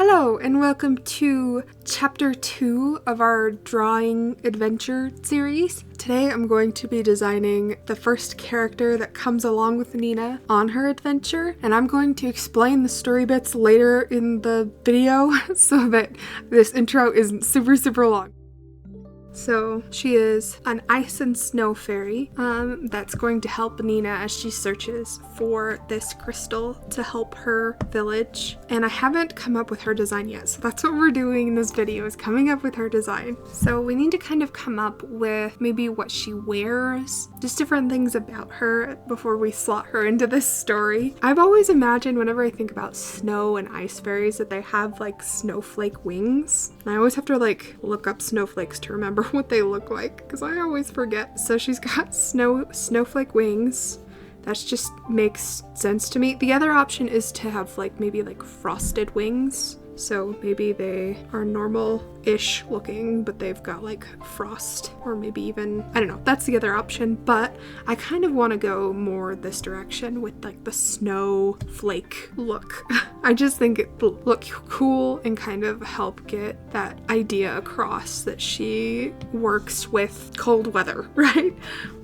Hello and welcome to chapter 2 of our drawing adventure series. Today I'm going to be designing the first character that comes along with Nina on her adventure, and I'm going to explain the story bits later in the video so that this intro isn't super long. So she is an ice and snow fairy that's going to help Nina as she searches for this crystal to help her village. And I haven't come up with her design yet, so that's what we're doing in this video, is coming up with her design. So we need to kind of come up with maybe what she wears, just different things about her before we slot her into this story. I've always imagined whenever I think about snow and ice fairies that they have like snowflake wings. And I always have to like look up snowflakes to remember what they look like because I always forget. So she's got snowflake wings. That just makes sense to me. The other option is to have like maybe like frosted wings. So maybe they are normal-ish looking, but they've got like frost, or maybe even, I don't know, that's the other option. But I kind of want to go more this direction with like the snowflake look. I just think it will look cool and kind of help get that idea across that she works with cold weather, right?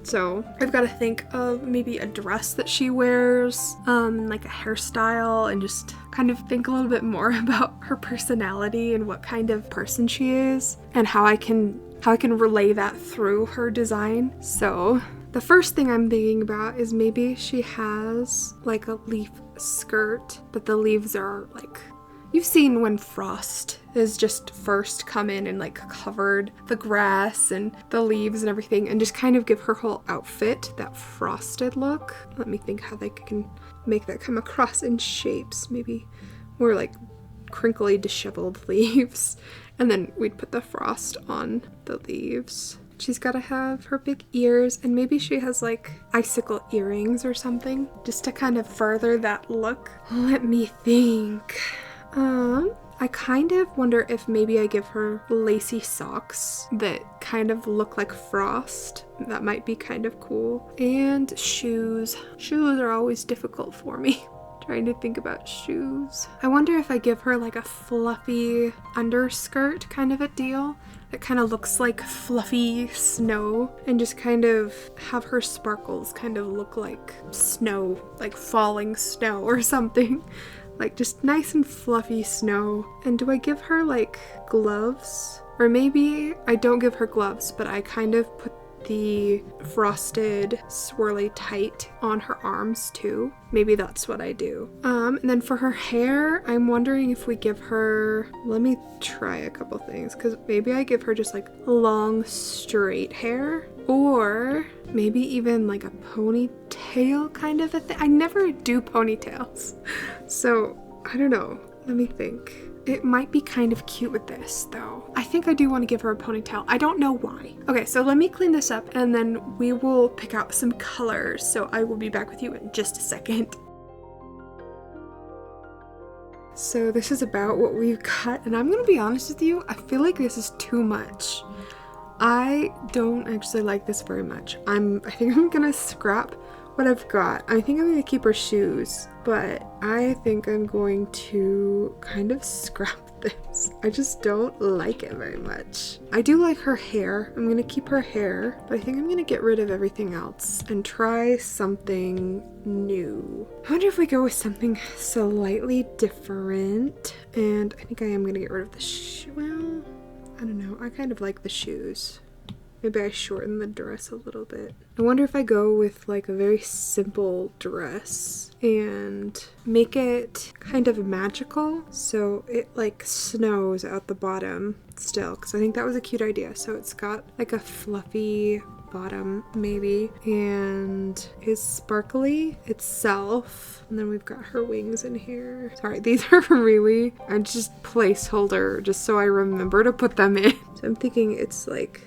So I've got to think of maybe a dress that she wears, like a hairstyle, and just kind of think a little bit more about her personality and what kind of person she is and how I can relay that through her design. So the first thing I'm thinking about is maybe she has like a leaf skirt, but the leaves are like, you've seen when frost has just first come in and like covered the grass and the leaves and everything, and just kind of give her whole outfit that frosted look. Let me think how they can make that come across in shapes. Maybe more like crinkly, disheveled leaves, and then we'd put the frost on the leaves. She's got to have her big ears, and maybe she has like icicle earrings or something just to kind of further that look. Let me think. I kind of wonder if maybe I give her lacy socks that kind of look like frost. That might be kind of cool. And shoes. Shoes are always difficult for me. Trying to think about shoes. I wonder if I give her like a fluffy underskirt kind of a deal that kind of looks like fluffy snow, and just kind of have her sparkles kind of look like snow, like falling snow or something. Like just nice and fluffy snow. And do I give her like gloves? Or maybe I don't give her gloves, but I kind of put the frosted swirly tight on her arms too. Maybe that's what I do. And then for her hair, I'm wondering if we give her, let me try a couple things, because maybe I give her just like long straight hair, or maybe even like a ponytail kind of a thing. I never do ponytails, so I don't know. Let me think. It might be kind of cute with this though. I think I do want to give her a ponytail. I don't know why. Okay, so let me clean this up and then we will pick out some colors. So I will be back with you in just a second. So this is about what we've got, and I'm gonna be honest with you, I feel like this is too much. I don't actually like this very much. I think I'm gonna scrap what I've got. I think I'm gonna keep her shoes, but I think I'm going to kind of scrap this. I just don't like it very much. I do like her hair. I'm gonna keep her hair, but I think I'm gonna get rid of everything else and try something new. I wonder if we go with something slightly different, and I think I am gonna get rid of the well, I don't know. I kind of like the shoes. Maybe I shorten the dress a little bit. I wonder if I go with like a very simple dress and make it kind of magical, so it like snows out the bottom still, because I think that was a cute idea. So it's got like a fluffy bottom maybe, and is sparkly itself, and then we've got her wings in here. Sorry, these are really, I just placeholder just so I remember to put them in. So I'm thinking it's like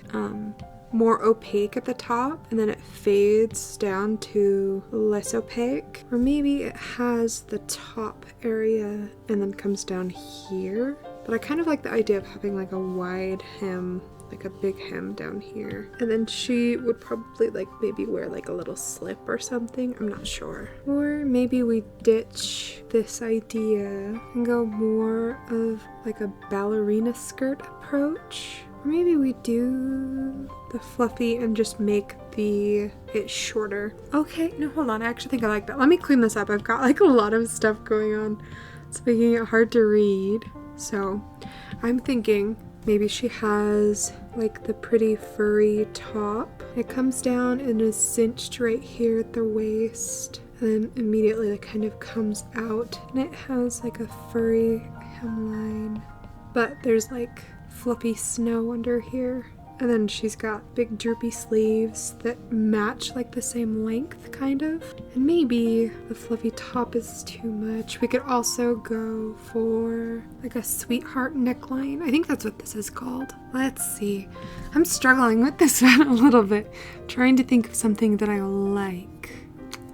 more opaque at the top, and then it fades down to less opaque, or maybe it has the top area and then comes down here. but I kind of like the idea of having like a wide hem, like a big hem down here. And then she would probably like maybe wear like a little slip or something. I'm not sure. Or maybe we ditch this idea and go more of like a ballerina skirt approach. Or maybe we do the fluffy and just make it shorter. Okay, no, hold on. I actually think I like that. Let me clean this up. I've got like a lot of stuff going on. It's making it hard to read. So I'm thinking maybe she has like the pretty furry top. It comes down and is cinched right here at the waist. And then immediately it kind of comes out. And it has like a furry hemline. But there's like fluffy snow under here. And then she's got big droopy sleeves that match like the same length kind of. And maybe the fluffy top is too much. We could also go for like a sweetheart neckline. I think that's what this is called. Let's see. I'm struggling with this one a little bit. Trying to think of something that I like.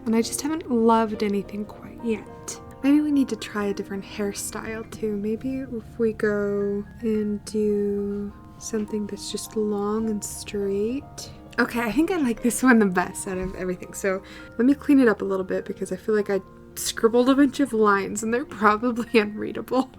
And I just haven't loved anything quite yet. Maybe we need to try a different hairstyle too. Maybe if we go and do something that's just long and straight. Okay, I think I like this one the best out of everything. So let me clean it up a little bit because I feel like I scribbled a bunch of lines and they're probably unreadable.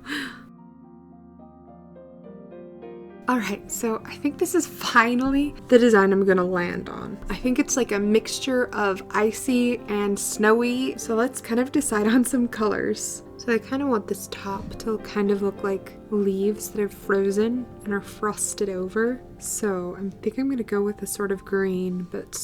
Alright, so I think this is finally the design I'm gonna land on. I think it's like a mixture of icy and snowy, so let's kind of decide on some colors. So I kind of want this top to kind of look like leaves that have frozen and are frosted over. So I think I'm gonna go with a sort of green, but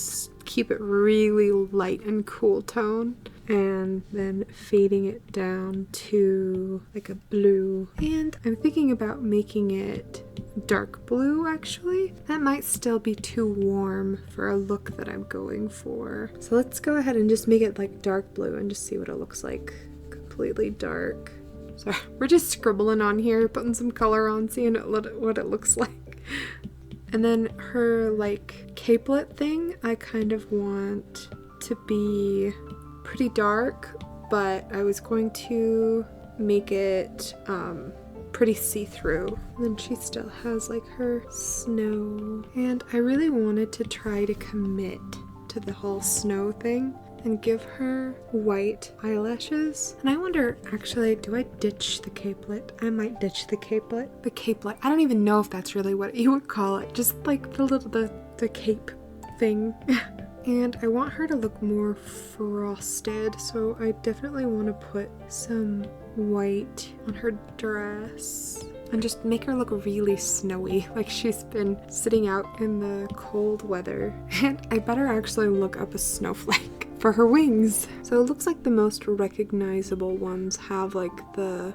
keep it really light and cool tone. And then fading it down to like a blue. And I'm thinking about making it dark blue actually. That might still be too warm for a look that I'm going for. So let's go ahead and just make it like dark blue and just see what it looks like. Completely dark. So we're just scribbling on here, putting some color on, seeing what it looks like. And then her like capelet thing, I kind of want to be pretty dark, but I was going to make it pretty see-through. And then she still has like her snow. And I really wanted to try to commit to the whole snow thing and give her white eyelashes. And I wonder, actually, do I ditch the capelet? I might ditch the capelet. The capelet. I don't even know if that's really what you would call it. Just like the cape thing. And I want her to look more frosted, so I definitely want to put some white on her dress and just make her look really snowy, like she's been sitting out in the cold weather. And I better actually look up a snowflake for her wings. So it looks like the most recognizable ones have like the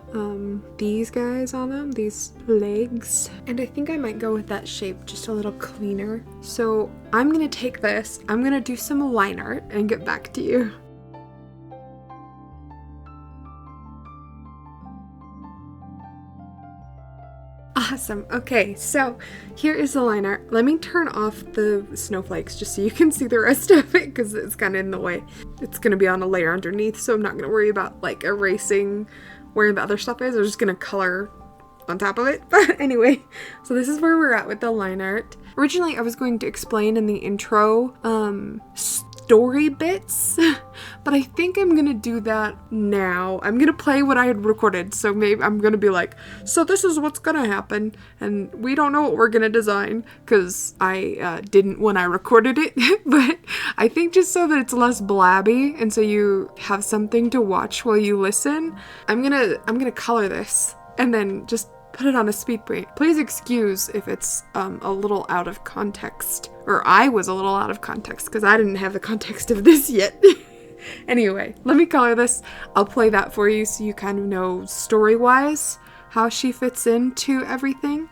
these guys on them, these legs. And I think I might go with that shape, just a little cleaner. So I'm gonna take this, I'm gonna do some line art and get back to you. Awesome. Okay, so here is the line art. Let me turn off the snowflakes just so you can see the rest of it because it's kind of in the way. It's going to be on a layer underneath, so I'm not going to worry about like erasing where the other stuff is. I'm just going to color on top of it. But anyway, so this is where we're at with the line art. Originally, I was going to explain in the intro story bits, but I think I'm gonna do that now. I'm gonna play what I had recorded, so maybe I'm gonna be like, so this is what's gonna happen, and we don't know what we're gonna design, because I didn't when I recorded it, but I think just so that it's less blabby, and so you have something to watch while you listen, I'm gonna color this, and then just put it on a speed paint. Please excuse if it's a little out of context, or I was a little out of context because I didn't have the context of this yet. Anyway, let me color this. I'll play that for you so you kind of know story-wise how she fits into everything.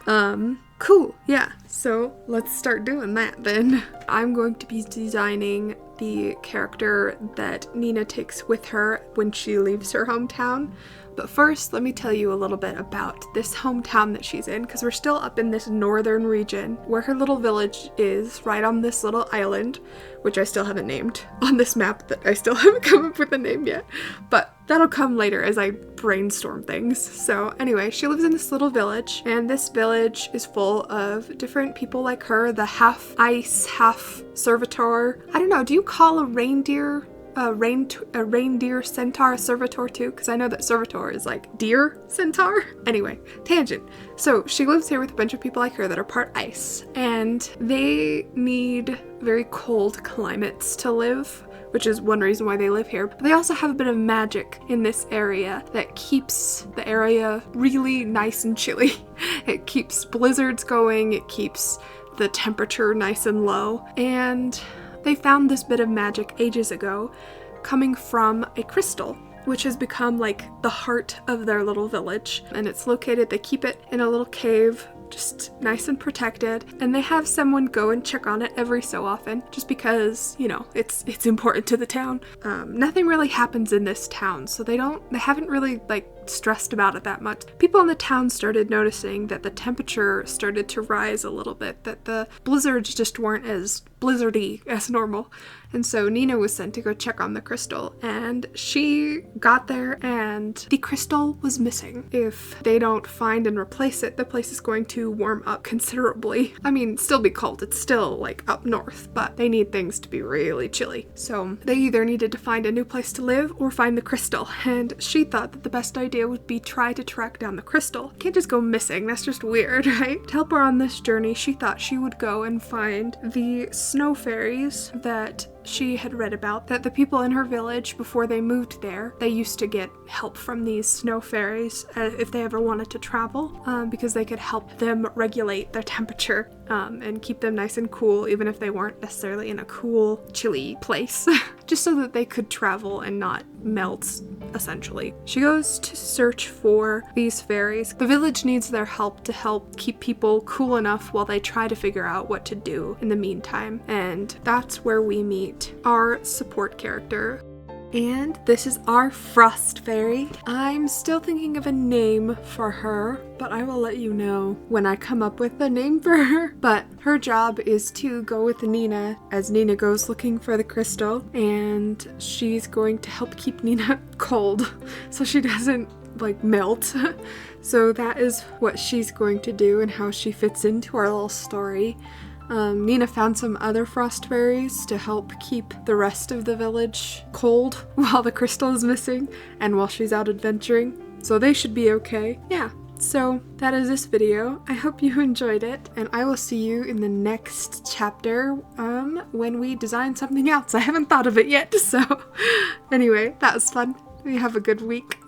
Cool, yeah. So let's start doing that then. I'm going to be designing the character that Nina takes with her when she leaves her hometown, But first, let me tell you a little bit about this hometown that she's in, because we're still up in this northern region where her little village is, right on this little island, which I still haven't named on this map that I still haven't come up with a name yet. But that'll come later as I brainstorm things. So anyway, she lives in this little village, and this village is full of different people like her, the half ice, half servitor. I don't know, do you call a reindeer a reindeer centaur a servitor too? Because I know that servitor is like deer centaur. Anyway, tangent. So she lives here with a bunch of people like her that are part ice, and they need very cold climates to live, which is one reason why they live here. But they also have a bit of magic in this area that keeps the area really nice and chilly. It keeps blizzards going, it keeps the temperature nice and low, and they found this bit of magic ages ago coming from a crystal, which has become like the heart of their little village. And it's located, they keep it in a little cave, just nice and protected, and they have someone go and check on it every so often, just because, you know, it's important to the town. Nothing really happens in this town, so they haven't really like stressed about it that much. People in the town started noticing that the temperature started to rise a little bit, that the blizzards just weren't as blizzardy as normal. And so Nina was sent to go check on the crystal, and she got there and the crystal was missing. If they don't find and replace it, the place is going to warm up considerably. I mean, still be cold, it's still like up north, but they need things to be really chilly. So they either needed to find a new place to live or find the crystal, and she thought that the best idea would be try to track down the crystal. Can't just go missing, that's just weird, right? To help her on this journey, she thought she would go and find the snow fairies that she had read about, that the people in her village before they moved there, they used to get help from these snow fairies if they ever wanted to travel, because they could help them regulate their temperature and keep them nice and cool, even if they weren't necessarily in a cool, chilly place, just so that they could travel and not melt, essentially. She goes to search for these fairies. The village needs their help to help keep people cool enough while they try to figure out what to do in the meantime, and that's where we meet our support character. And this is our frost fairy. I'm still thinking of a name for her, but I will let you know when I come up with a name for her. But her job is to go with Nina as Nina goes looking for the crystal, and she's going to help keep Nina cold so she doesn't like melt. So that is what she's going to do and how she fits into our little story. Nina found some other frost fairies to help keep the rest of the village cold while the crystal is missing and while she's out adventuring, so they should be okay. Yeah, so that is this video. I hope you enjoyed it, and I will see you in the next chapter when we design something else. I haven't thought of it yet, so anyway, that was fun. You have a good week.